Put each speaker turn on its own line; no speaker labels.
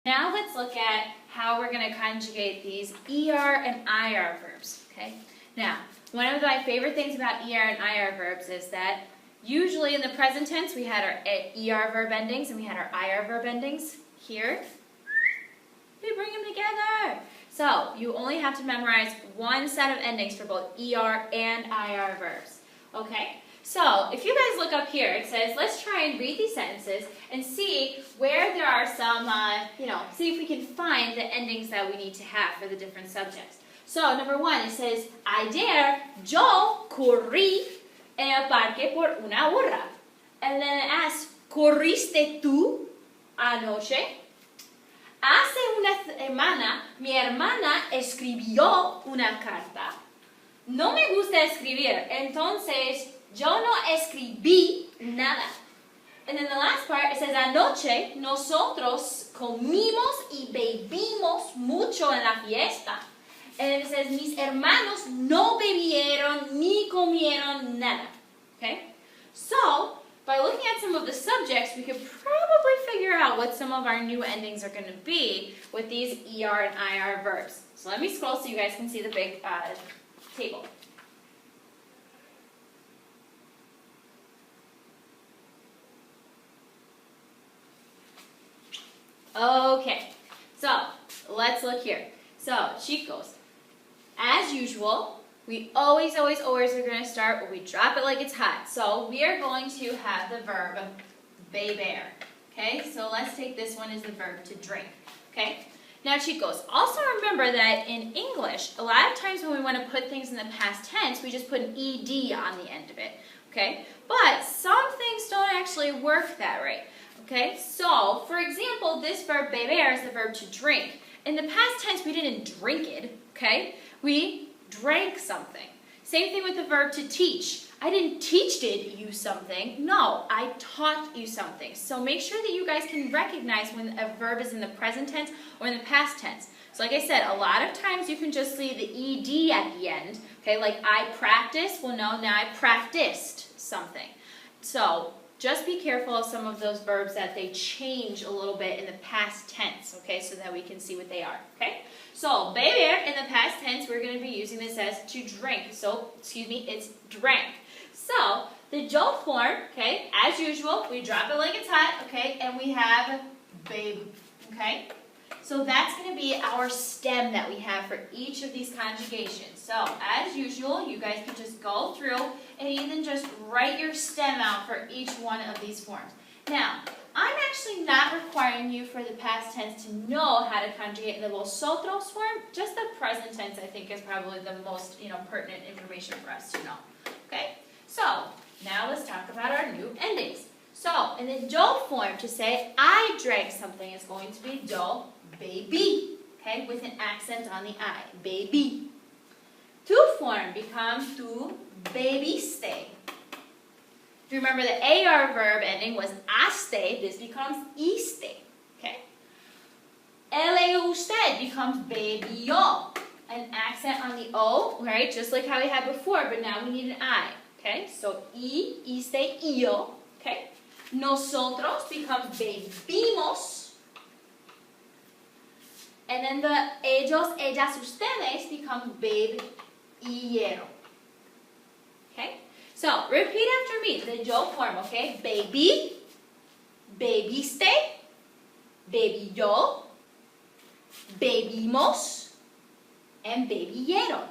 Now let's look at how we're going to conjugate these ER and IR verbs, okay? Now, one of my favorite things about ER and IR verbs is that usually in the present tense we had our ER verb endings and we had our IR verb endings. Here, we bring them together. So, you only have to memorize one set of endings for both ER and IR verbs, okay? So, if you guys look up here, it says, let's try and read these sentences and see where there are some, see if we can find the endings that we need to have for the different subjects. So, number one, it says, ayer yo corrí en el parque por una hora. And then it asks, ¿corriste tú anoche? Hace una semana mi hermana escribió una carta. No me gusta escribir, entonces yo no escribí nada. And then the last part, it says, anoche nosotros comimos y bebimos mucho en la fiesta. And then it says, mis hermanos no bebieron ni comieron nada. Okay? So, by looking at some of the subjects, we could probably figure out what some of our new endings are going to be with these ER and IR verbs. So let me scroll so you guys can see the big table. Okay, so let's look here. So, chicos, as usual, we always are going to start where we drop it like it's hot. So, we are going to have the verb beber. Okay, so let's take this one as the verb to drink. Okay, now chicos, also remember that in English, a lot of times when we want to put things in the past tense, we just put an ED on the end of it. Okay, but some things don't actually work that way. Okay, so, for example, this verb beber is the verb to drink. In the past tense, we didn't drink it, okay? We drank something. Same thing with the verb to teach. I didn't teach you something. No, I taught you something. So make sure that you guys can recognize when a verb is in the present tense or in the past tense. So like I said, a lot of times you can just leave the ED at the end. Okay, like I practiced. Well, no, now I practiced something. So just be careful of some of those verbs that they change a little bit in the past tense, okay, so that we can see what they are, okay? So, beber in the past tense, we're going to be using this as to drink. So, it's drank. So, the yo form, okay, as usual, we drop it like it's hot, okay, and we have babe, okay? So, that's going to be our stem that we have for each of these conjugations. So, as usual, you guys can just go through and even just write your stem out for each one of these forms. Now, I'm actually not requiring you for the past tense to know how to conjugate in the vosotros form. Just the present tense, I think, is probably the most, pertinent information for us to know. Okay? So, now let's talk about our new endings. So, in the do form, to say I drank something is going to be do baby. Okay? With an accent on the I. Baby. To form becomes tu bebiste. If you remember the AR verb ending was aste, this becomes iste. Okay? Ele usted becomes bebió. An accent on the O, right? Just like how we had before, but now we need an I. Okay? So, iste, yo. Okay? Nosotros becomes bebimos. And then the ellos, ellas, ustedes becomes bebieron. Okay? So, repeat after me, the yo form, okay? Baby, bebiste, bebió, bebimos, and bebieron.